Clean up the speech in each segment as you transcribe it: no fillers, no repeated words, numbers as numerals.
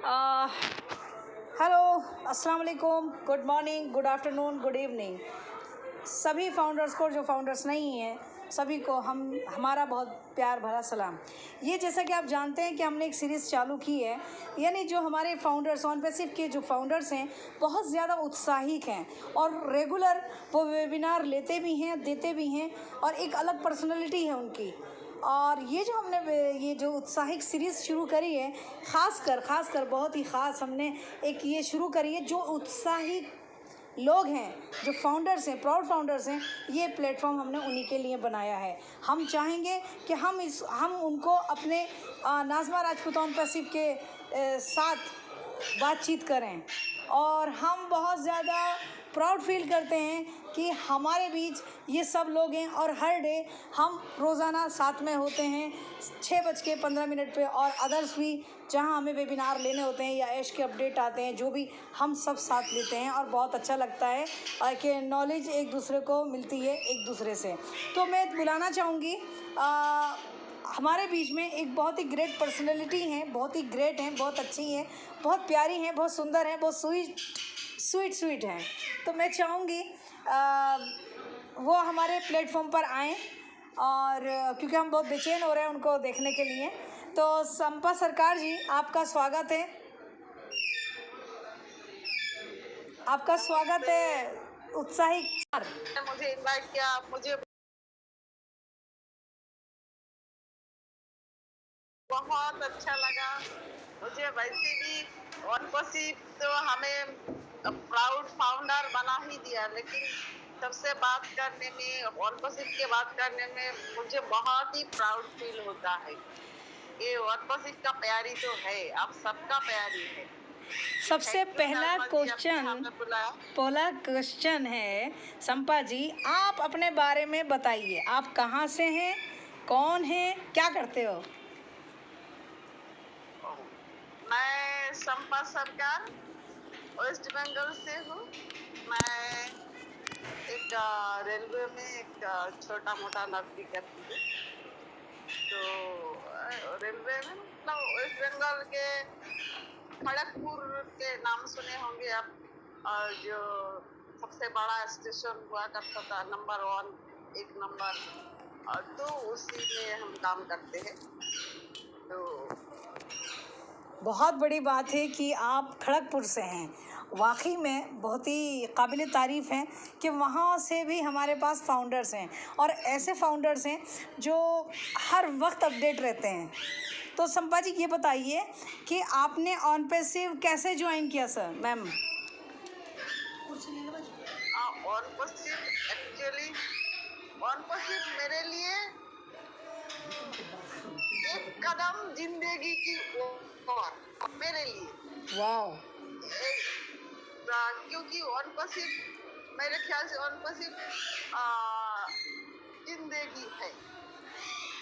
Hello, अस्सलाम वालेकुम, good morning, good afternoon, good evening. सभी फाउंडर्स को, जो फाउंडर्स नहीं हैं, सभी को हमारा बहुत प्यार भरा सलाम। ये जैसा कि आप जानते हैं कि हमने एक सीरीज़ चालू की है, यानी जो हमारे फाउंडर्स ऑनपैसिव के जो फाउंडर्स हैं बहुत ज़्यादा उत्साहित हैं और रेगुलर वो वेबिनार लेते भी हैं, देते भी हैं और एक अलग पर्सनैलिटी है उनकी। और ये जो हमने ये जो उत्साहिक सीरीज़ शुरू करी है, ख़ासकर बहुत ही ख़ास हमने एक ये शुरू करी है, जो उत्साहित लोग हैं, जो फाउंडर्स हैं, प्राउड फाउंडर्स हैं, ये प्लेटफॉर्म हमने उन्हीं के लिए बनाया है। हम चाहेंगे कि हम उनको अपने नाज़मा राजपूत ऑनपैसिव के साथ बातचीत करें और हम बहुत ज़्यादा प्राउड फील करते हैं कि हमारे बीच ये सब लोग हैं और हर डे हम रोज़ाना साथ में होते हैं 6:15 पे और अदर्स भी जहां हमें वेबिनार लेने होते हैं या ऐश के अपडेट आते हैं, जो भी हम सब साथ लेते हैं और बहुत अच्छा लगता है कि नॉलेज एक दूसरे को मिलती है एक दूसरे से। तो मैं बुलाना चाहूँगी हमारे बीच में एक बहुत ही ग्रेट पर्सनैलिटी हैं, बहुत ही ग्रेट हैं, बहुत अच्छी हैं, बहुत प्यारी हैं, बहुत सुंदर हैं, बहुत स्वीट हैं। तो मैं चाहूँगी वो हमारे प्लेटफॉर्म पर आएँ और क्योंकि हम बहुत बेचैन हो रहे हैं उनको देखने के लिए। तो संपा सरकार जी, आपका स्वागत है, आपका स्वागत है उत्साहित। मुझे इनवाइट किया, मुझे बहुत अच्छा लगा। मुझे वैसे भी ऑनपैसिव तो हमें प्राउड फाउंडर बना ही दिया, लेकिन सबसे बात करने में, ऑनपैसिव के बात करने में मुझे बहुत ही प्राउड फील होता है। ये ऑनपैसिव का प्यारी तो है, आप सबका प्यारी है। सबसे पहला क्वेश्चन है संपा जी, आप अपने बारे में बताइए, आप कहाँ से हैं, कौन हैं, क्या करते हो? मैं संपा सरकार वेस्ट बंगाल से हूँ। मैं एक रेलवे में एक छोटा मोटा नौकरी करती हूँ। तो रेलवे में मतलब वेस्ट बंगाल के खड़गपुर के नाम सुने होंगे आप, और जो सबसे बड़ा स्टेशन हुआ करता था नंबर 1, 1 नंबर, और तो उसी में हम काम करते हैं। तो बहुत बड़ी बात है कि आप खड़गपुर से हैं, वाकई में बहुत ही काबिल तारीफ़ है कि वहाँ से भी हमारे पास फाउंडर्स हैं और ऐसे फाउंडर्स हैं जो हर वक्त अपडेट रहते हैं। तो संपा जी, ये बताइए कि आपने ऑनपैसिव कैसे ज्वाइन किया sir ma'am? OnPassive actually OnPassive मेरे लिए एक कदम जिंदगी की ओर, मेरे लिए। वाह। क्योंकि ऑनपैसिव मेरे ख्याल से ऑनपैसिव जिंदगी है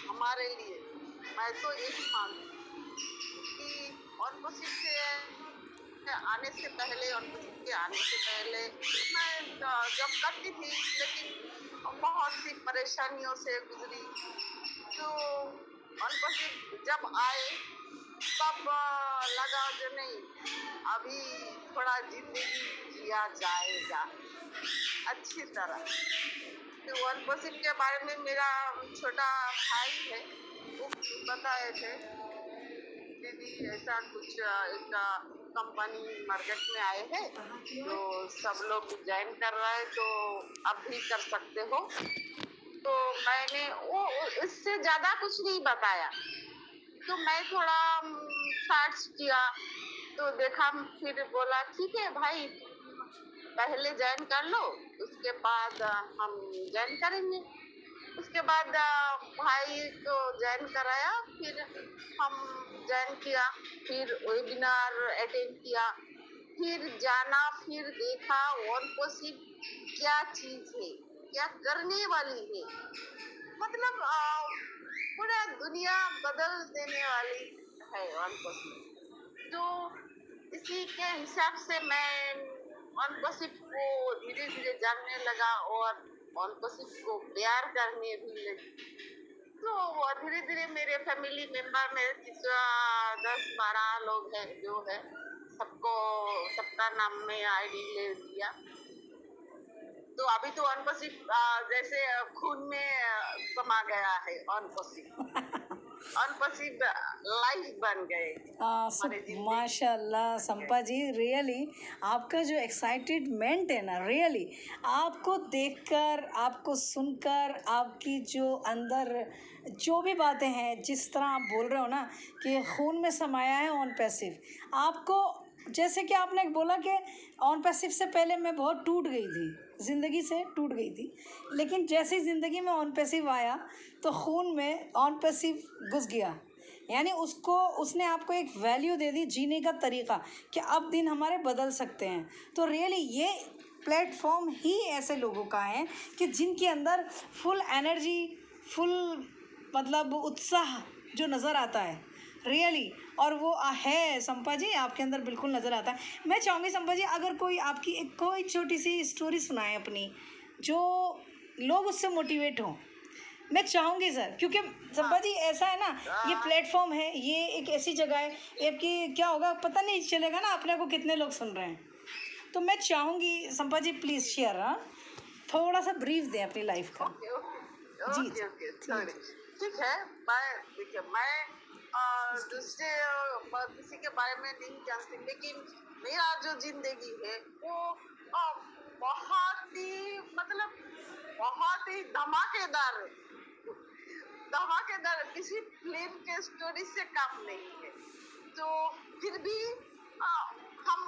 हमारे लिए। मैं तो यही मानती हूँ कि ऑनपैसिव से आने से पहले, ऑनपैसिव के आने से पहले मैं जब करती थी, लेकिन बहुत सी परेशानियों से गुजरी। तो ऑनपैसिव जब आए तब लगा जो नहीं, अभी थोड़ा जिंदगी जिया जाएगा अच्छी तरह। तो ऑनपैसिव के बारे में मेरा छोटा भाई है, वो बताए थे, दीदी ऐसा कुछ एक कंपनी मार्केट में आए हैं, तो सब लोग ज्वाइन कर रहा है, तो अब भी कर सकते हो। तो मैंने वो इससे ज्यादा कुछ नहीं बताया। तो मैं थोड़ा सर्च किया तो देखा, फिर बोला ठीक है भाई, पहले ज्वाइन कर लो, उसके बाद हम ज्वाइन करेंगे। उसके बाद भाई को ज्वाइन कराया, फिर हम ज्वाइन किया, फिर वेबिनार अटेंड किया, फिर जाना, फिर देखा ऑनपैसिव क्या चीज है, क्या करने वाली है। मतलब पूरा दुनिया बदल देने वाली है ऑनपैसिव। तो इसी के हिसाब से मैं ऑनपैसिव को धीरे धीरे जानने लगा और ऑनपैसिव को प्यार करने भी लगी। तो वो धीरे धीरे मेरे फैमिली मेंबर में 10-12 लोग हैं जो है, सबको सबका नाम में आईडी ले लिया। तो अभी तो अनपसिप जैसे खून में समा गया है। अनपसिप लाइफ बन गए हमारे जिंदगी माशाल्लाह संपा जी, रियली आपका जो एक्साइटेडमेंट है ना, रियली आपको देखकर, आपको सुनकर, आपकी जो अंदर जो भी बातें हैं, जिस तरह आप बोल रहे हो ना कि खून में समाया है ऑन पैसिव, आपको जैसे कि आपने बोला कि ऑन पैसिव से पहले मैं बहुत टूट गई थी, ज़िंदगी से टूट गई थी, लेकिन जैसे ही ज़िंदगी में ऑन पैसिव आया तो खून में ऑन पैसिव घुस गया, यानी उसको उसने आपको एक वैल्यू दे दी जीने का तरीका कि अब दिन हमारे बदल सकते हैं। तो रियली ये प्लेटफॉर्म ही ऐसे लोगों का है कि जिनके अंदर फुल एनर्जी, फुल मतलब उत्साह जो नज़र आता है रियली, और वो है संपा जी आपके अंदर बिल्कुल नज़र आता है। मैं चाहूँगी संपा जी अगर कोई आपकी एक कोई छोटी सी स्टोरी सुनाए अपनी, जो लोग उससे मोटिवेट हों, मैं चाहूँगी सर, क्योंकि संपा जी ऐसा है ना, ये प्लेटफॉर्म है, ये एक ऐसी जगह है, आपकी क्या होगा पता नहीं चलेगा ना अपने को कितने लोग सुन रहे हैं। तो मैं चाहूँगी संपा जी प्लीज़ शेयर, हाँ थोड़ा सा ब्रीफ दें अपनी लाइफ का। ओके ओके जी ओके ओके सॉरी। ठीक है, देखिए मैं दूसरे किसी के बारे में नहीं जानती, लेकिन मेरा जो जिंदगी है वो बहुत ही मतलब बहुत ही धमाकेदार धमाकेदार किसी फिल्म के स्टोरी से कम नहीं है। तो फिर भी हम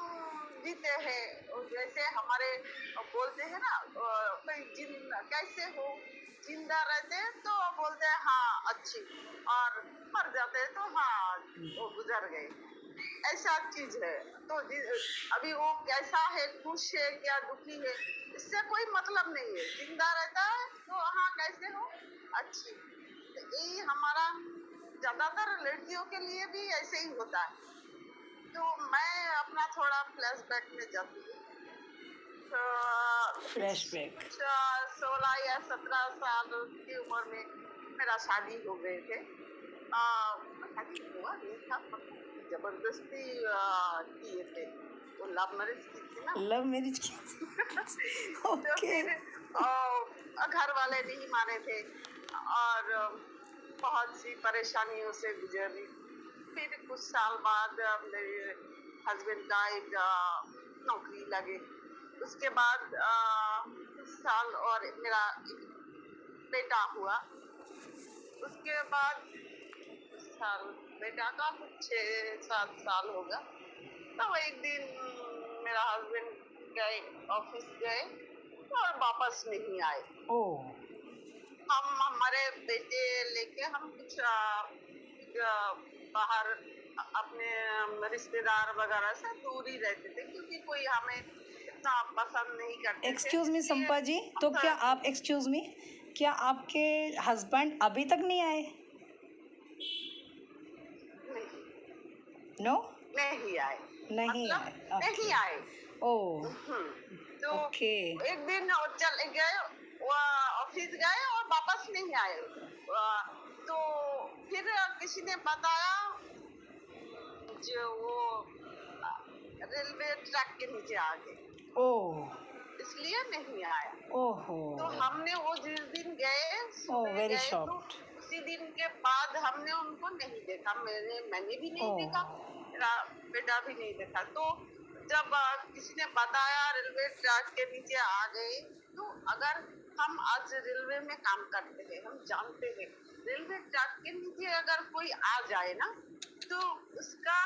जीते हैं। और जैसे हमारे बोलते हैं ना, कोई कैसे हो, जिंदा रहते हैं तो बोलते हैं हाँ अच्छी, और मर जाते हैं तो हाँ वो गुजर गए, ऐसा चीज है। तो अभी वो कैसा है, खुश है या दुखी है, इससे कोई मतलब नहीं है। जिंदा रहता है तो हाँ कैसे हो, अच्छी। तो यही हमारा ज्यादातर लड़कियों के लिए भी ऐसे ही होता है। तो मैं अपना थोड़ा फ्लैशबैक में जाती हूँ। तो फ्लैशबैक। 16 या 17 साल की उम्र में मेरा शादी हो गए थे। शादी हुआ नहीं था, जबरदस्ती किए थे। तो लव मैरिज की थी ना। लव मैरिज की तो ओके। फिर घर वाले नहीं माने थे और बहुत सी परेशानियों से गुजरी। फिर कुछ साल बाद मेरे हस्बैंड का एक नौकरी लगे। उसके बाद कुछ साल और मेरा एक बेटा हुआ। उसके बाद कुछ साल बेटा का कुछ 6-7 साल होगा। तो एक दिन मेरा हस्बैंड गए, ऑफिस गए और वापस नहीं आए। ओह। हम हमारे बेटे लेके हम कुछ बाहर अपने रिश्तेदार वगैरह से दूर ही रहते थे, क्योंकि कोई हमें इतना पसंद नहीं करते थे। एक्सक्यूज मी इसलिए संपा जी, तो हम क्या आप एक्सक्यूज मी, क्या आपके हस्बैंड अभी तक नहीं आए? नो नहीं आए, नहीं मतलब आए, नहीं आए। ओह तो ओके। एक दिन वो चले गए, वो ऑफिस गए और वापस नहीं आए। तो फिर किसी ने बताया जो वो रेलवे ट्रैक के नीचे आ गए, ओह। इसलिए नहीं आया। ओहो। तो हमने वो जिस दिन गए, ओह सुबह वेरी गए, तो शॉक्ड। उसी दिन के बाद हमने उनको नहीं देखा। मैंने भी नहीं देखा, ओह। मेरा बेटा भी नहीं देखा। तो जब किसी ने बताया रेलवे ट्रैक के नीचे आ गए, तो अगर हम आज रेलवे में काम करते हैं, हम जानते हैं रेलवे ट्रैक के नीचे अगर कोई आ जाए ना तो उसका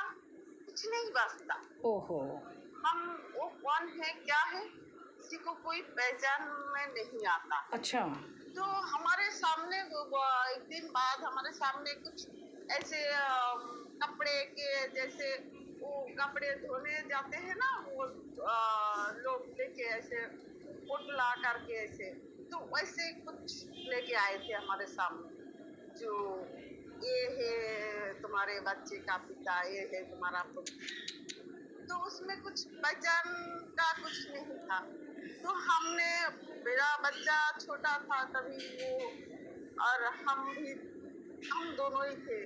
कुछ नहीं बचता। ओहो। हम वो कौन है क्या है किसी को कोई पहचान में नहीं आता। अच्छा। तो हमारे सामने एक दिन बाद हमारे सामने कुछ ऐसे कपड़े के जैसे वो कपड़े धोने जाते हैं ना, वो लोग लेके ऐसे पोटला करके ऐसे, तो वैसे कुछ लेके आए थे हमारे सामने, जो ये है तुम्हारे बच्चे का पिता, ये है तुम्हारा पुत्र। तो उसमें कुछ पहचान का कुछ नहीं था। तो हमने, मेरा बच्चा छोटा था तभी वो, और हम भी हम दोनों ही थे।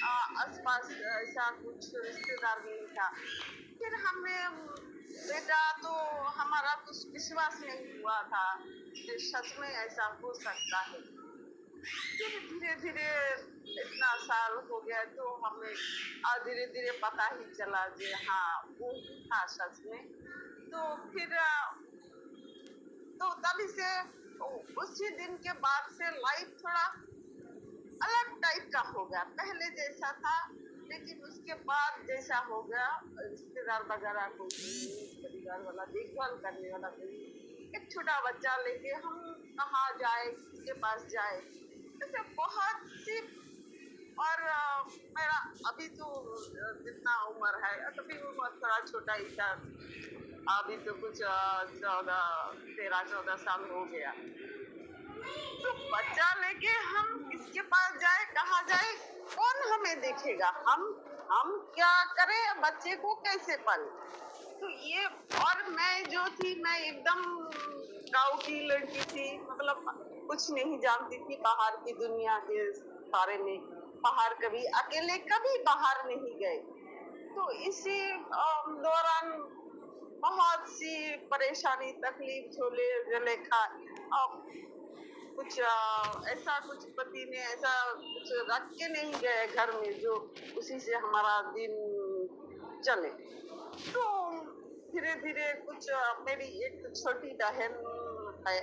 आसपास ऐसा कुछ रिश्तेदार नहीं था। फिर हमने बेटा तो हमारा कुछ विश्वास नहीं हुआ था कि सच में ऐसा हो सकता है। फिर धीरे धीरे इतना साल हो गया तो हमें धीरे धीरे पता ही चला कि हाँ वो था सच में। तो फिर तो तभी से उसी दिन के बाद से लाइफ थोड़ा अलग टाइप का हो गया। पहले जैसा था लेकिन उसके बाद जैसा हो गया, रिश्तेदार वगैरह कोई नहीं, परिवार वाला देखभाल करने वाला कोई, एक छोटा बच्चा लेके हम कहाँ जाए, किसके पास जाए, ऐसे बहुत सी। और मेरा अभी तो जितना उम्र है, तभी उम्र थोड़ा छोटा ही था। अभी तो कुछ 13-14 साल हो गया। तो बच्चा लेके हम किसके पास जाए, कहाँ जाए, कौन हमें देखेगा, हम क्या करें, बच्चे को कैसे पाले। तो ये, और मैं जो थी मैं एकदम गाँव की लड़की थी, मतलब कुछ नहीं जानती थी बाहर की दुनिया के बारे में। बाहर कभी अकेले कभी बाहर नहीं गए। तो इसी दौरान बहुत सी परेशानी, तकलीफ, झोले जले खा, कुछ ऐसा कुछ पति ने ऐसा कुछ रख के नहीं गए घर में जो उसी से हमारा दिन चले। तो धीरे धीरे कुछ मेरी एक छोटी बहन है,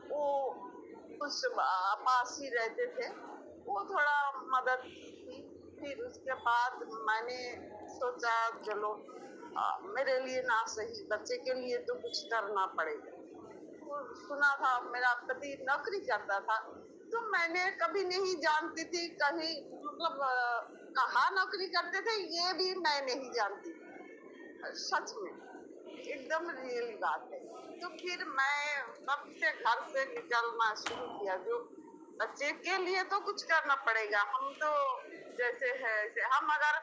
वो कुछ पास ही रहते थे, वो थोड़ा मदद की। फिर उसके बाद मैंने सोचा चलो मेरे लिए ना सही, बच्चे के लिए तो कुछ करना पड़ेगा। तो सुना था मेरा पति नौकरी करता था, तो मैंने कभी नहीं जानती थी कहीं, मतलब कहाँ नौकरी करते थे ये भी मैं नहीं जानती, सच में एकदम रियल बात है। तो फिर मैं तब से घर से निकलना शुरू किया, जो बच्चे के लिए तो कुछ करना पड़ेगा। हम तो जैसे है ऐसे, हम अगर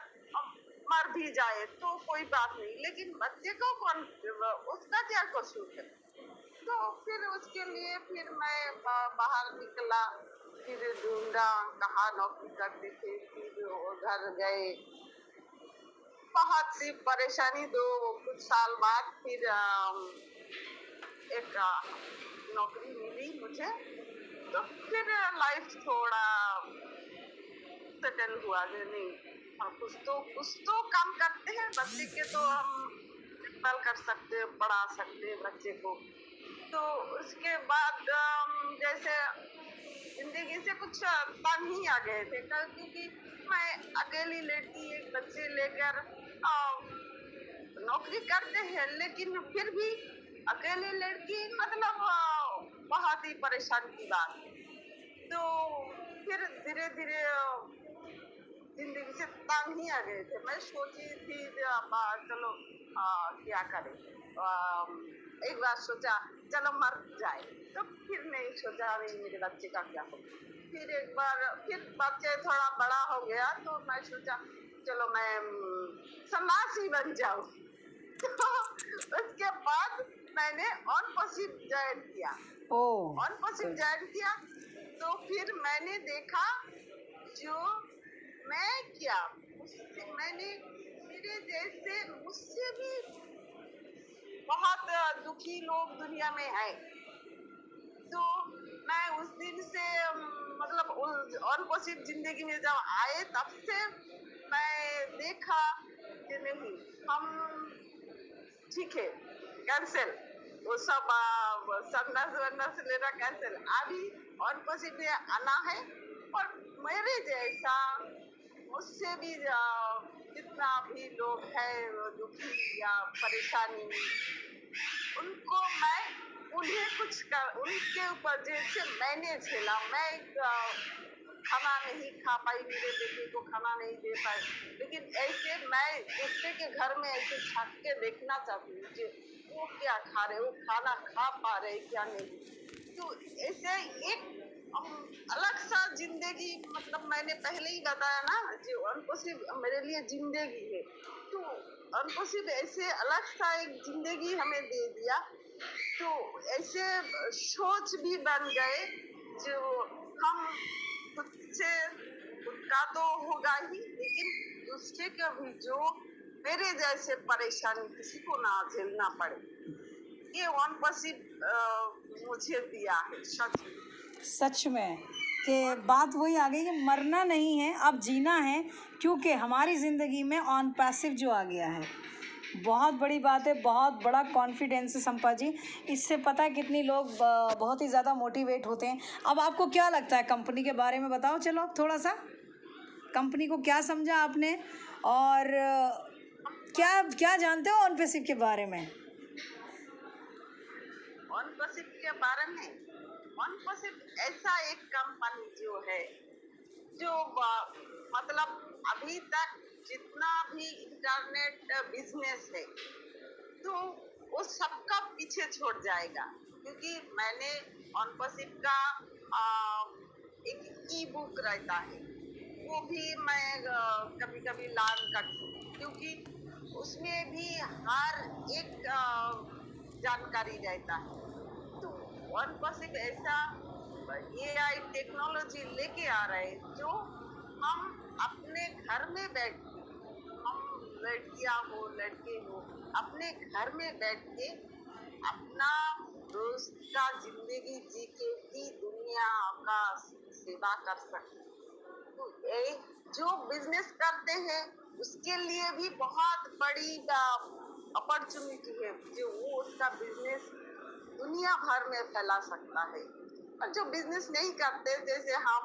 मर भी जाए तो कोई बात नहीं, लेकिन बच्चे को कौन, उसका क्या कसूर है। तो फिर उसके लिए फिर मैं बाहर निकला, फिर ढूंढा कहाँ नौकरी करते थे, फिर वो घर गए, बहुत सी परेशानी। दो कुछ साल बाद फिर एक नौकरी मिली मुझे। तो फिर लाइफ थोड़ा सेटल हुआ कि नहीं, हाँ, कुछ तो काम करते हैं, बच्चे के तो हम देखभाल कर सकते हैं, पढ़ा सकते हैं बच्चे को। तो उसके बाद जैसे जिंदगी से कुछ तंग ही आ गए थे, क्योंकि मैं अकेली लड़की एक बच्चे लेकर नौकरी करते हैं, लेकिन फिर भी अकेली लड़की, मतलब बहुत ही परेशान की बात है। तो फिर धीरे धीरे जिंदगी से तंग ही आ गए थे। मैं सोची थी चलो क्या करें। एक बार सोचा चलो मर जाए, तो फिर नहीं सोचा नहीं मेरे बच्चे का क्या हो। फिर एक बार फिर बच्चे थोड़ा बड़ा हो गया, तो मैं सोचा चलो मैं सन्यासी बन जाऊं। तो उसके बाद मैंने ऑन पॉसिब ज्वाइन किया। ओह, ऑन पॉसिब ज्वाइन किया, तो फिर मैंने देखा जो मैं क्या, मुझसे मैंने, मेरे जैसे मुझसे भी बहुत दुखी लोग दुनिया में हैं। तो मैं उस दिन से मतलब अनपॉसिबल जिंदगी में जब आए तब से मैं देखा कि नहीं, हम ठीक है, कैंसिल, वो सब संन्यास वन्यास लेना कैंसिल, अभी अनपॉसिबल में आना है। और मेरे जैसा मुझसे भी जितना भी लोग हैं दुखी या परेशानी, उनको मैं, उन्हें कुछ कर, उनके ऊपर जैसे मैंने झेला, मैं खाना नहीं खा पाई, मेरे बेटे को खाना नहीं दे पाई, लेकिन ऐसे मैं दूसरे के घर में ऐसे झांक के देखना चाहती हूँ कि वो क्या खा रहे, वो खाना खा पा रहे क्या नहीं। तो ऐसे एक अलग सा जिंदगी, मतलब मैंने पहले ही बताया ना, जो अनपॉसिबल मेरे लिए जिंदगी है। तो अनपॉसिबल ऐसे अलग सा एक जिंदगी हमें दे दिया। तो ऐसे सोच भी बन गए जो हम खुद से का तो होगा ही, लेकिन दूसरे का भी, जो मेरे जैसे परेशानी किसी को ना झेलना पड़े, ये वन पसीब मुझे दिया है सच में। सच में कि बात वही आ गई कि मरना नहीं है, अब जीना है, क्योंकि हमारी ज़िंदगी में ऑन पैसिव जो आ गया है, बहुत बड़ी बात है, बहुत बड़ा कॉन्फिडेंस है संपा जी। इससे पता है कितनी लोग बहुत ही ज़्यादा मोटिवेट होते हैं। अब आपको क्या लगता है कंपनी के बारे में बताओ, चलो थोड़ा सा कंपनी को क्या समझा आपने, और क्या क्या जानते हो ऑन पैसिव के बारे में? वन पसीब के बारे में, वन पसीब ऐसा एक कंपनी जो है, जो मतलब अभी तक जितना भी इंटरनेट बिजनेस है, तो वो सबका पीछे छोड़ जाएगा, क्योंकि मैंने ऑनपसिप का एक ई बुक रहता है, वो भी मैं कभी कभी लर्न करती हूँ, क्योंकि उसमें भी हर एक जानकारी रहता है। तो ऑनपसिप ऐसा एआई टेक्नोलॉजी लेके आ रहे हैं, जो हम अपने घर में बैठ के, हम लड़कियां हो लड़के हो, अपने घर में बैठ के अपना रोज का जिंदगी जी के भी दुनिया का सेवा कर सकते हैं। तो ये जो बिजनेस करते हैं उसके लिए भी बहुत बड़ी अपॉर्चुनिटी है, जो वो उसका बिजनेस दुनिया भर में फैला सकता है। और जो बिजनेस नहीं करते, जैसे हम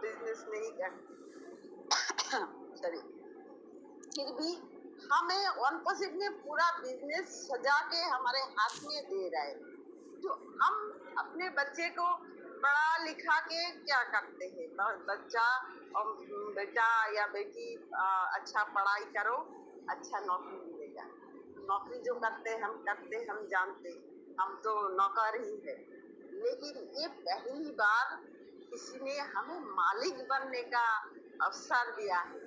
बिजनेस नहीं करते सॉरी, फिर भी हमें ऑनपसिप में पूरा बिजनेस सजा के हमारे हाथ में दे रहा है। जो हम अपने बच्चे को पढ़ा लिखा के क्या करते हैं, बच्चा और बेटा या बेटी अच्छा पढ़ाई करो, अच्छा नौकरी मिलेगा। नौकरी जो करते हम जानते, हम तो नौकर ही है, लेकिन ये पहली बार किसी ने हमें मालिक बनने का अवसर दिया है,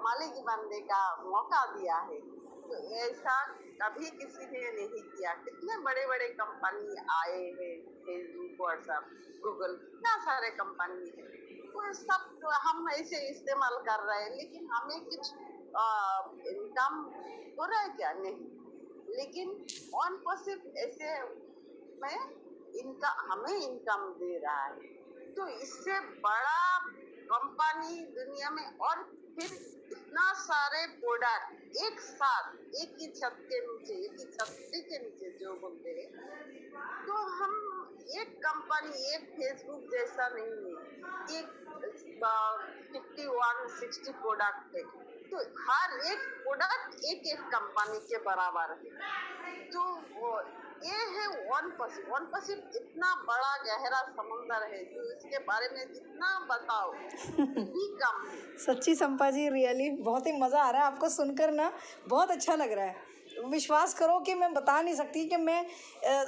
मालिक बनने का मौका दिया है। तो ऐसा कभी किसी ने नहीं किया। कितने बड़े बड़े कंपनी आए हैं, फेसबुक, व्हाट्सएप, गूगल, इतना सारे कंपनी है, वो सब तो हम ऐसे इस्तेमाल कर रहे हैं, लेकिन हमें कुछ इनकम हो रहा है क्या? नहीं। लेकिन ऑनपसिप ऐसे में इनका हमें इनकम दे रहा है। तो इससे बड़ा कंपनी दुनिया में, और फिर इतना सारे प्रोडक्ट एक साथ एक ही छत के नीचे, एक ही छतरी के नीचे जो बोलते हैं, तो हम एक कंपनी, एक फेसबुक जैसा नहीं है, एक 51-60 प्रोडक्ट है, तो हर एक प्रोडक्ट एक एक कंपनी के बराबर है। तो ये है वन पसिप। वन पसिप इतना बड़ा गहरा समुंदर है, जो इसके बारे में जितना बताओ भी कम है। सच्ची संपा जी, रियली बहुत ही मज़ा आ रहा है आपको सुनकर ना, बहुत अच्छा लग रहा है। विश्वास करो कि मैं बता नहीं सकती कि मैं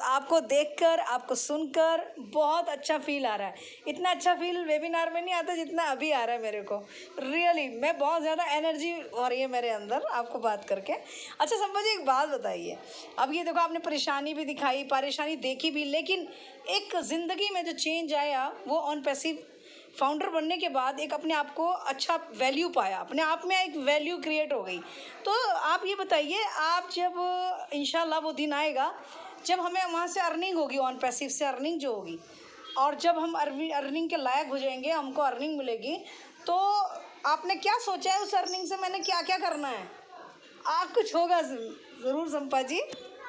आपको देखकर, आपको सुनकर बहुत अच्छा फील आ रहा है। इतना अच्छा फील वेबिनार में नहीं आता जितना अभी आ रहा है मेरे को। रियली मैं बहुत ज़्यादा एनर्जी हो रही है मेरे अंदर आपको बात करके। अच्छा संपा जी, एक बात बताइए, अब ये देखो आपने परेशानी भी दिखाई, परेशानी देखी भी, लेकिन एक ज़िंदगी में जो चेंज आया वो ऑन पैसिव फाउंडर बनने के बाद एक अपने आप को अच्छा वैल्यू पाया, अपने आप में एक वैल्यू क्रिएट हो गई। तो आप ये बताइए, आप जब इंशाल्लाह वो दिन आएगा जब हमें वहाँ से अर्निंग होगी, ऑन पैसिव से अर्निंग जो होगी, और जब हम अर्निंग के लायक हो जाएंगे, हमको अर्निंग मिलेगी, तो आपने क्या सोचा है उस अर्निंग से मैंने क्या क्या करना है? आप कुछ होगा ज़रूर संपा जी।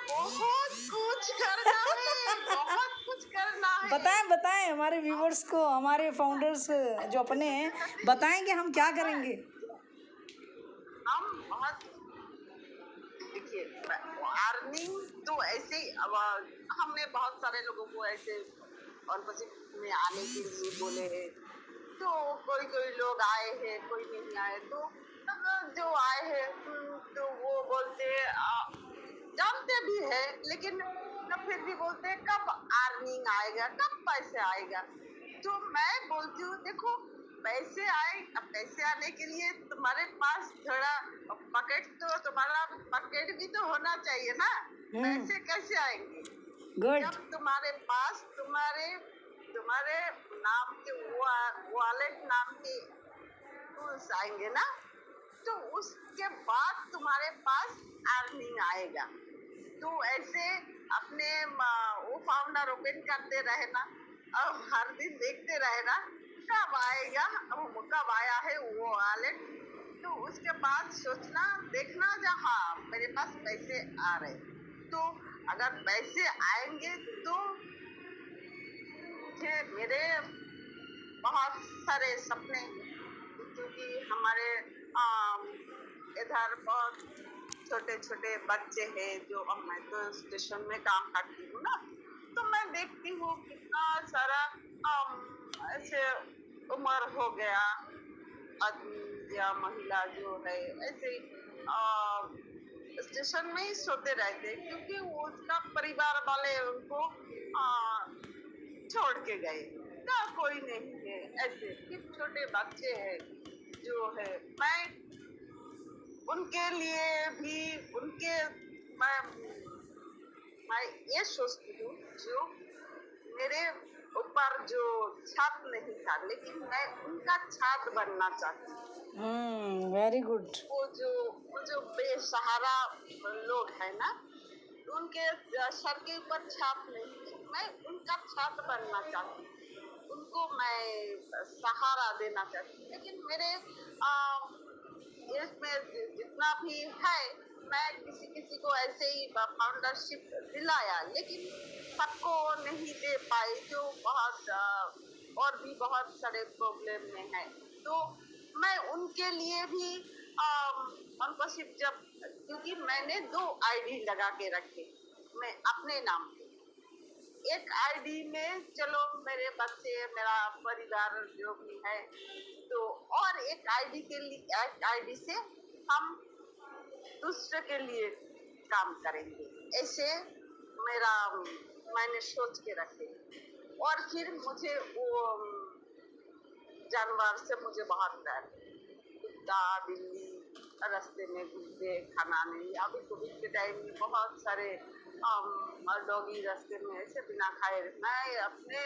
बहुत कुछ करना है, बहुत कुछ करना है। बताएं बताएं हमारे व्यूवर्स को, हमारे फाउंडर्स जो अपने हैं, बताएं कि हम क्या करेंगे। हम बहुत, देखिए, अर्निंग तो ऐसे ही, अब हमने बहुत सारे लोगों को ऐसे ऑनपसिप में आने के लिए बोले हैं, तो कोई कोई लोग आए हैं, कोई नहीं आए। तो जो आए हैं तो वो बोलते जानते भी है, लेकिन फिर भी बोलते हैं कब अर्निंग आएगा, कब पैसे आएगा। तो मैं बोलती हूँ, देखो पैसे आए, अब पैसे आने के लिए तुम्हारे पास थोड़ा पकेट, तो तुम्हारा पकेट भी तो होना चाहिए ना। पैसे कैसे आएंगे? गुड। जब तुम्हारे पास तुम्हारे नाम के वॉलेट नाम के टूल्स आएंगे ना, तो उसके बाद तुम्हारे पास अर्निंग आएगा। तो ऐसे अपने वो फाउंडर ओपन करते रहे ना, और हर दिन देखते रहे ना कब आएगा, कब आया है वो वॉलेट। तो उसके बाद सोचना देखना जहाँ मेरे पास पैसे आ रहे, तो अगर पैसे आएंगे तो मुझे मेरे बहुत सारे सपने, क्योंकि हमारे इधर बहुत छोटे छोटे बच्चे हैं जो, अब मैं तो स्टेशन में काम करती हूँ ना, तो मैं देखती हूँ कितना सारा ऐसे उम्र हो गया आदमी या महिला जो है ऐसे स्टेशन में ही सोते रहते, क्योंकि उसका परिवार वाले उनको छोड़ के गए का कोई नहीं है। ऐसे सिर्फ छोटे बच्चे हैं जो है, मैं उनके लिए भी उनके मैं ये सोचती हूँ जो मेरे ऊपर जो छाप नहीं था, लेकिन मैं उनका छाप बनना चाहती हूँ। Very good. वो जो बेसहारा लोग है ना, उनके सर के ऊपर छाप नहीं, मैं उनका छाप बनना चाहती हूँ, उनको मैं सहारा देना चाहती हूँ। लेकिन मेरे देश में जितना भी है, मैं किसी किसी को ऐसे ही फाउंडरशिप दिलाया, लेकिन सबको नहीं दे पाई, जो बहुत और भी बहुत सारे प्रॉब्लम में है। तो मैं उनके लिए भी मेंबरशिप जब, क्योंकि मैंने 2 आईडी लगा के रखे मैं अपने नाम पे, एक आईडी में चलो मेरे बच्चे मेरा परिवार जो भी है, तो और एक आईडी के लिए, एक आईडी से हम दूसरे के लिए काम करेंगे। ऐसे मेरा मैंने सोच के रखे। और फिर मुझे वो जानवर से मुझे बहुत डर, कुत्ता बिल्ली रास्ते में घूमते खाना नहीं, अभी कोविड के टाइम में बहुत सारे डॉगी रास्ते में ऐसे बिना खाए, मैं अपने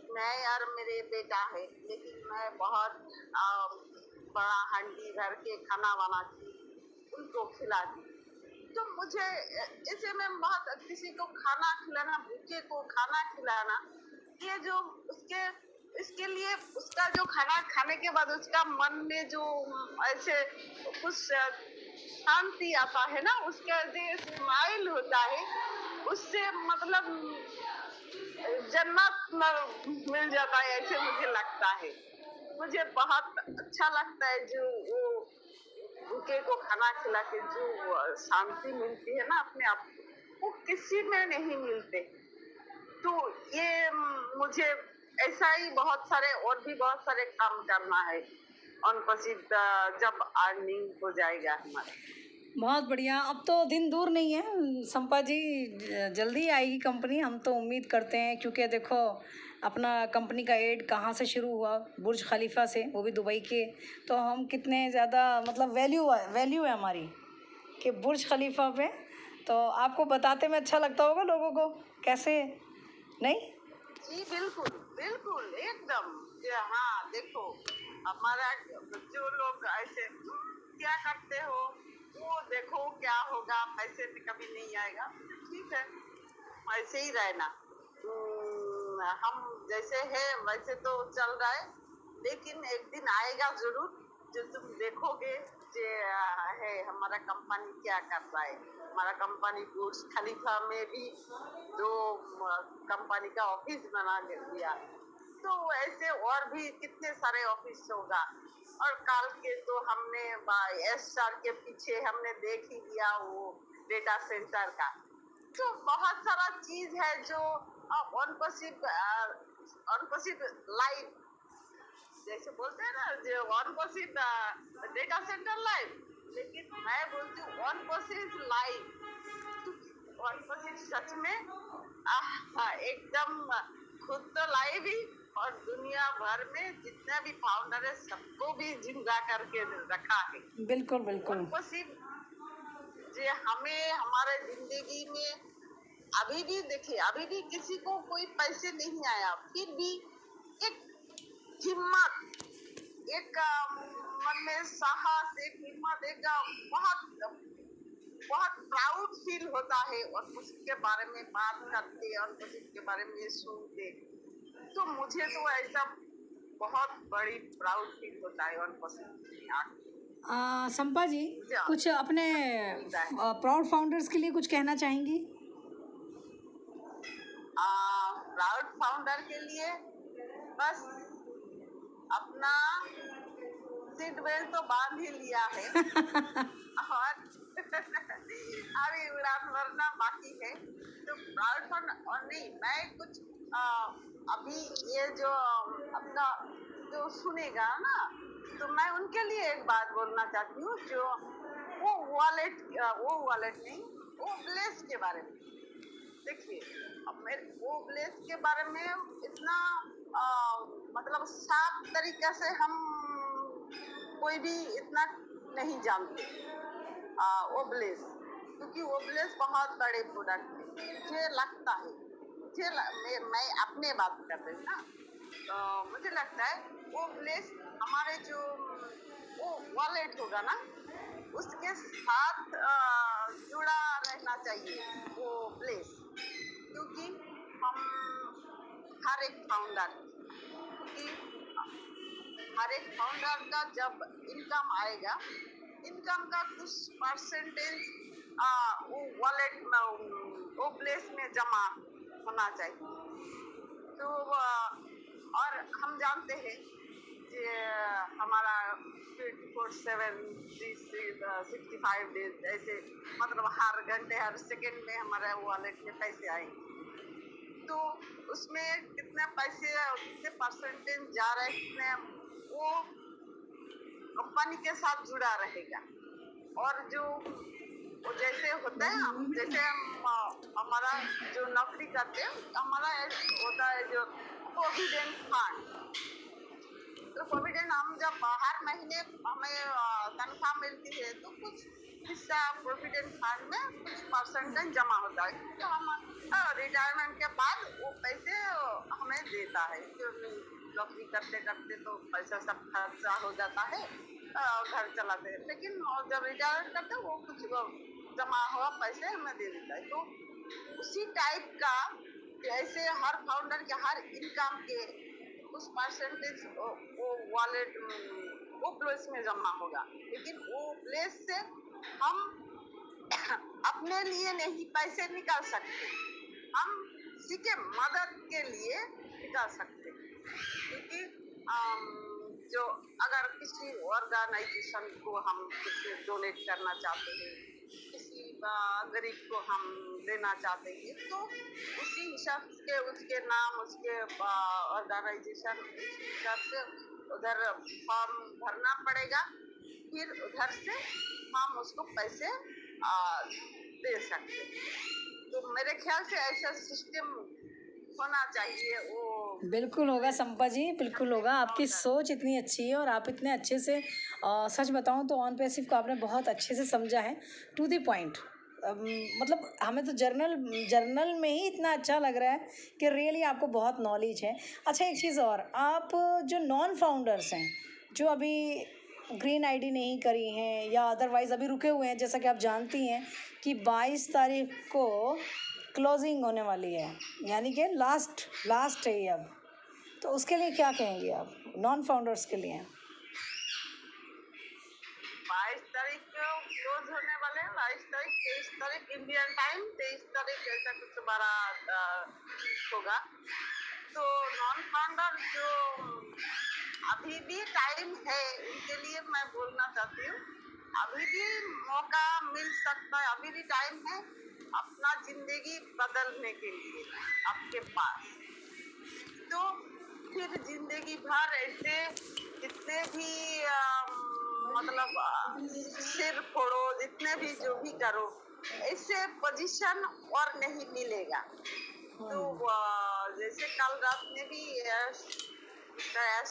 मैं यार मेरे बेटा है, लेकिन मैं बहुत बड़ा हंडी भर के खाना बनाती उनको खिलाती। तो मुझे इसे में बहुत किसी को खाना खिलाना, भूखे को खाना खिलाना, ये जो उसके इसके लिए उसका जो खाना खाने के बाद उसका मन में जो ऐसे कुछ शांति आता है ना, उसका जो स्माइल होता है, उससे मतलब जन्नत मिल जाता है, ऐसे मुझे लगता है। मुझे बहुत अच्छा लगता है जो वो भूखे को खाना खिला के जो शांति मिलती है ना अपने आप, वो किसी में नहीं मिलते। तो ये मुझे ऐसा ही बहुत सारे और भी बहुत सारे काम करना है अनप्रसिद्ध, जब अर्निंग हो जाएगा हमारा। बहुत बढ़िया। अब तो दिन दूर नहीं है संपा जी, जल्दी आएगी कंपनी, हम तो उम्मीद करते हैं, क्योंकि देखो अपना कंपनी का एड कहाँ से शुरू हुआ, बुर्ज खलीफा से, वो भी दुबई के। तो हम कितने ज़्यादा मतलब वैल्यू है हमारी कि बुर्ज खलीफा पे, तो आपको बताते में अच्छा लगता होगा लोगों को, कैसे नहीं? जी बिल्कुल बिल्कुल एकदम। हाँ देखो, हमारा जो लोग ऐसे क्या करते हो, वो देखो क्या होगा, पैसे में कभी नहीं आएगा, ठीक है ऐसे ही रहना। हम जैसे है वैसे तो चल रहा है, लेकिन एक दिन आएगा जरूर जो तुम देखोगे जे है हमारा कंपनी क्या कर रहा है। हमारा कंपनी बुर्ज खलीफा में भी 2 कंपनी का ऑफिस बना दिया, तो ऐसे और भी कितने सारे ऑफिस होगा। और कल के तो हमने SR के पीछे हमने देख ही लिया वो डेटा सेंटर का। तो बहुत सारा चीज है जो अनपसिद्ध लाइफ जैसे बोलते हैं ना, जो अनपसिद्ध डेटा सेंटर लाइफ, लेकिन मैं बोलती हूँ अनपसिद्ध लाइफ। अनपसिद्ध सच में एकदम खुद तो लाइफ ही, और दुनिया भर में जितना भी फाउंडर है सबको भी जिंदा करके रखा है। बिल्कुल बिल्कुल। अनपसिद्ध जो हमें हमारे जिंदगी में अभी भी देखिए, अभी भी किसी को कोई पैसे नहीं आया, फिर भी एक हिम्मत एक मन में साहस, एक हिम्मत, एक बहुत बहुत प्राउड फील होता है अनपसंद के बारे में बात करते, अनपसंद के बारे में सुनते। तो मुझे तो ऐसा बहुत बड़ी प्राउड फील होता है अनपसंद में आके। संपा जी, मुझे कुछ अपने मिलता है। प्राउड फाउंडर्स के लिए कुछ कहना चाहेंगी? प्राउड फाउंडर के लिए बस अपना सीट बेल्ट तो बांध ही लिया है और अभी उड़ान भरना बाकी है। तो प्राउड फाउंडर और नहीं, मैं कुछ अभी ये जो अपना जो सुनेगा ना, तो मैं उनके लिए एक बात बोलना चाहती हूँ, जो वो वॉलेट नहीं, वो ब्लेस के बारे में। देखिए, अब मैं वो ब्लेस के बारे में इतना मतलब साफ तरीके से हम कोई भी इतना नहीं जानते वो ब्लेस, क्योंकि वो ब्लेस बहुत बड़े प्रोडक्ट है। मुझे लगता है, मैं अपने बात कर रही हूँ ना, तो मुझे लगता है वो ब्लेस हमारे जो वो वॉलेट होगा ना, उसके साथ जुड़ा रहना चाहिए वो ब्लेस। क्योंकि हम हर एक फाउंडर का जब इनकम आएगा, इनकम का कुछ परसेंटेज वो वॉलेट में, वो प्लेस में जमा होना चाहिए। तो और हम जानते हैं कि हमारा 24/7 365 डेज ऐसे, मतलब हर घंटे हर सेकंड में हमारे वॉलेट में पैसे आएंगे। तो उसमें कितने पैसे और कितने परसेंटेज जा रहे हैं, कितने वो कंपनी के साथ जुड़ा रहेगा। और जो वो जैसे होता है, हम जैसे हम हमारा जो नौकरी करते हैं, हमारा होता है जो प्रोविडेंट फंड। तो प्रोविडेंट, हम जब हर महीने हमें तनख्वाह मिलती है, तो कुछ हिस्सा प्रोविडेंट फंड में कुछ परसेंटेज जमा होता है, तो हम रिटायरमेंट के बाद वो पैसे हमें देता है। जो नौकरी करते करते तो पैसा सब खर्चा हो जाता है, घर चलाते हैं, लेकिन जब रिटायर करते हैं वो कुछ जमा हुआ पैसे हमें दे देता है। तो उसी टाइप का ऐसे हर फाउंडर के हर इनकम के कुछ परसेंटेज वो वॉलेट वो प्लेस में जमा होगा। लेकिन वो प्लेस से हम अपने लिए नहीं पैसे निकाल सकते, हम किसी के मदद के लिए निकाल सकते। क्योंकि जो अगर किसी ऑर्गेनाइजेशन को हम कुछ डोनेट करना चाहते हैं, किसी गरीब को हम देना चाहते हैं, तो उसी हिसाब के उसके नाम, उसके ऑर्गेनाइजेशन हिसाब से उधर फॉर्म भरना पड़ेगा, फिर उधर से हम उसको पैसे दे सकते। तो मेरे ख्याल से ऐसा सिस्टम होना चाहिए। वो बिल्कुल होगा संपा जी, बिल्कुल होगा। आपकी सोच इतनी अच्छी है और आप इतने अच्छे से सच बताऊं तो ऑन पैसिव को आपने बहुत अच्छे से समझा है, टू द पॉइंट। मतलब हमें तो जर्नल में ही इतना अच्छा लग रहा है कि रियली आपको बहुत नॉलेज है। अच्छा, एक चीज़ और, आप जो नॉन फाउंडर्स हैं, जो अभी ग्रीन आईडी नहीं करी हैं या अदरवाइज़ अभी रुके हुए हैं, जैसा कि आप जानती हैं कि 22 तारीख को क्लोजिंग होने वाली है, यानी कि लास्ट है ये अब, तो उसके लिए क्या कहेंगे आप नॉन फाउंडर्स के लिए? 22 तारीख को क्लोज होने वाले हैं। 23 तारीख इंडियन टाइम, 23 तारीख ऐसा कुछ बड़ा होगा। तो नॉन फाउंडर जो अभी भी टाइम है, उनके लिए मैं बोलना चाहती हूँ, अभी भी मौका मिल सकता है, अभी भी टाइम है अपना जिंदगी बदलने के लिए आपके पास। तो फिर जिंदगी भर ऐसे जितने भी मतलब सिर फोड़ो, जितने भी जो भी करो, ऐसे पोजीशन और नहीं मिलेगा। तो जैसे कल रात में भी यश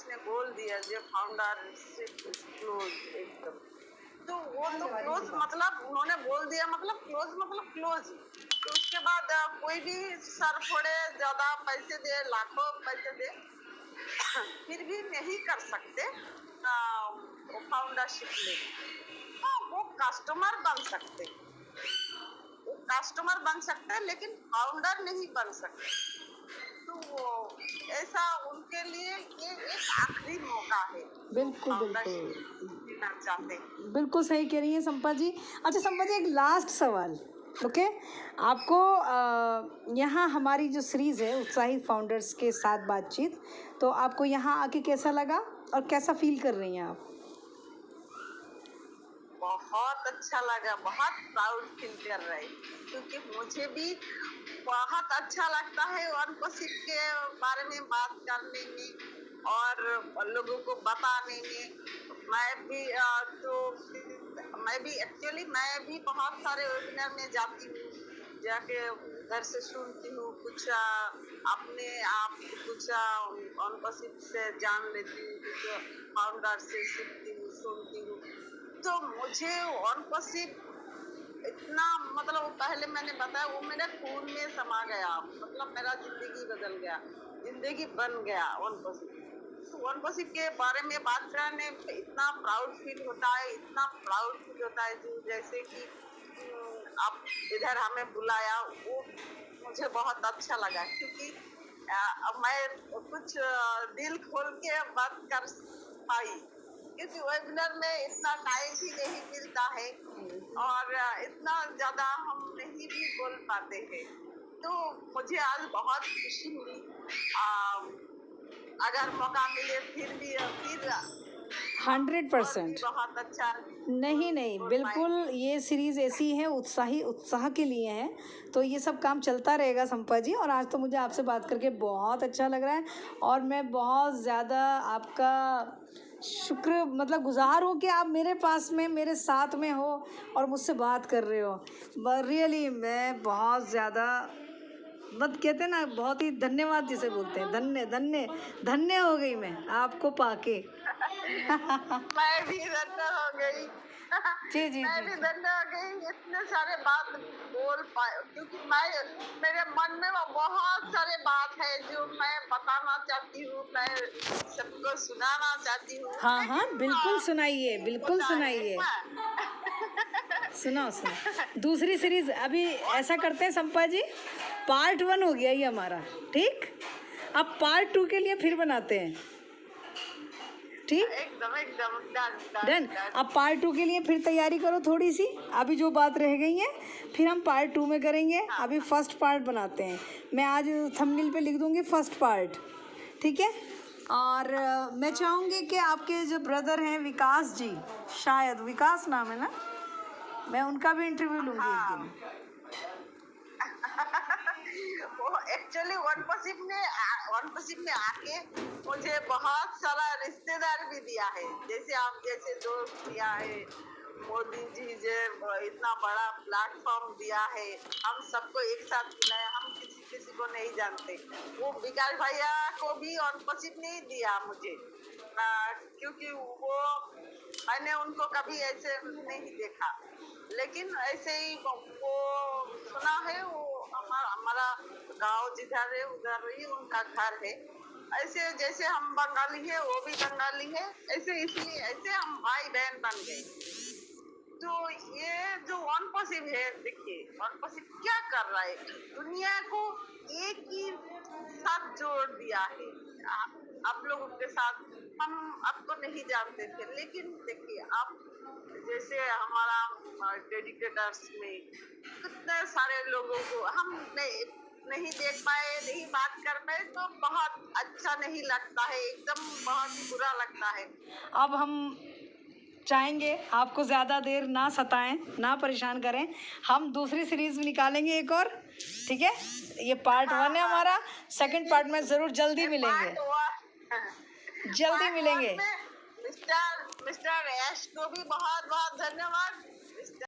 ने बोल दिया जो फाउंडरशिप क्लोज एकदम, तो वो तो क्लोज मतलब उन्होंने बोल दिया, मतलब क्लोज। तो उसके बाद कोई भी सर फोड़े, ज्यादा पैसे दे, लाखों पैसे दे, फिर भी नहीं कर सकते फाउंडरशिप में, हाँ वो कस्टमर बन सकते, वो कस्टमर बन सकते हैं लेकिन फाउंडर नहीं बन सकते। तो वो ऐसा उनके लिए ये एक आखिरी मौका है। बिल्कुल फाउंडरशिप बिल्कुल लेना चाहते हैं। बिल्कुल सही कह रही हैं संपा जी। अच्छा संपा जी, एक लास्ट सवाल। ओके, आपको यहाँ हमारी जो सीरीज़ है उत्साही फाउंडर्स के साथ बातचीत, तो आपको यहाँ आके कैसा लगा और कैसा फील कर रही हैं आप? बहुत अच्छा लगा, बहुत प्राउड फील कर रहे, क्योंकि मुझे भी बहुत अच्छा लगता है अनपसिक के बारे में बात करने में और लोगों को बताने में। मैं भी एक्चुअली मैं भी बहुत सारे वेबिनार में जाती हूँ, जाके घर से सुनती हूँ, कुछ अपने आप कुछ अनपसिक से जान लेती हूँ, कुछ फाउंडर से सीखती हूँ, सुनती हूँ। तो मुझे अनपसिक इतना, मतलब पहले मैंने बताया वो मेरे खून में समा गया, मतलब मेरा जिंदगी बदल गया, जिंदगी बन गया अनपसिक। तो अनपसिक के बारे में बात करने पे इतना प्राउड फील होता है, इतना प्राउड फील होता है जो जैसे कि आप इधर हमें बुलाया, वो मुझे बहुत अच्छा लगा, क्योंकि मैं कुछ दिल खोल के बात कर पाई, क्योंकि वेबिनार में इतना टाइम भी नहीं मिलता है और इतना ज्यादा हम नहीं भी बोल पाते हैं। तो मुझे आज बहुत खुशी हुई। अगर मौका मिले फिर 100%। बहुत अच्छा। नहीं नहीं, बिल्कुल ये सीरीज़ ऐसी है, उत्साह के लिए है, तो ये सब काम चलता रहेगा संपा जी। और आज तो मुझे आपसे बात करके बहुत अच्छा लग रहा है और मैं बहुत ज़्यादा आपका शुक्र मतलब गुज़ार हूँ कि आप मेरे पास में मेरे साथ में हो और मुझसे बात कर रहे हो। रियली मैं बहुत ज़्यादा बस कहते हैं ना, बहुत ही धन्यवाद जिसे बोलते हैं, धन्य धन्य धन्य हो गई मैं आपको पाके। मैं भी धन्य हो गई। जी जी मैं जी भी जी। धन्य हो गई, इतने सारे बात बोल पाए, क्योंकि मेरे मन में वो बहुत सारे बात है जो मैं बताना चाहती हूँ, मैं सबको सुनाना चाहती हूँ, हाँ हाँ, लेकिन बिल्कुल सुनाइए, बिल्कुल होता है सुनाइए। हाँ। सुनाओ सुनाओ। दूसरी सीरीज अभी ऐसा करते हैं संपा जी, पार्ट 1 हो गया ये हमारा, ठीक? अब पार्ट 2 के लिए फिर बनाते हैं, ठीक? एकदम एकदम डन डन। Done done. अब पार्ट 2 के लिए फिर तैयारी करो थोड़ी सी, अभी जो बात रह गई है फिर हम पार्ट 2 में करेंगे। हाँ अभी फर्स्ट पार्ट बनाते हैं, मैं आज थंबनेल पे लिख दूंगी फर्स्ट पार्ट, ठीक है? और मैं चाहूँगी कि आपके जो ब्रदर हैं विकास जी, शायद विकास नाम है ना, मैं उनका भी इंटरव्यू लूँगी एक हाँ। दिन। वो एक्चुअली वन में आके मुझे बहुत सारा रिश्तेदार भी दिया है, जैसे आप जैसे दोस्त दिया है, मोदी जी जो इतना बड़ा प्लेटफॉर्म दिया है, हम सबको एक साथ मिलाया, हम किसी को नहीं जानते। वो विकास भैया को भी अनपसिक नहीं दिया मुझे, क्योंकि वो मैंने उनको कभी ऐसे नहीं देखा, लेकिन ऐसे ही वो सुना है, वो हमारा गांव जिधर है उधर ही उनका घर है। ऐसे जैसे हम बंगाली है वो भी बंगाली है, ऐसे इसलिए ऐसे हम भाई बहन बन गए। तो ये जो अनपसिब है, देखिए अनपसिब क्या कर रहा है, दुनिया को एक ही साथ जोड़ दिया है। आप लोगों के साथ हम आपको नहीं जानते थे, लेकिन देखिए आप जैसे हमारा डेडिकेटर्स में कितने सारे लोगों को हम नहीं देख पाए, नहीं बात कर पाए, तो बहुत अच्छा नहीं लगता है, एकदम बहुत बुरा लगता है। अब हम चाहेंगे आपको ज़्यादा देर ना सताएं, ना परेशान करें, हम दूसरी सीरीज में निकालेंगे एक और, ठीक है? ये पार्ट 1 है हमारा, सेकंड पार्ट में ज़रूर जल्दी मिलेंगे, जल्दी मिलेंगे। मिस्टर ऐश को भी बहुत बहुत धन्यवाद।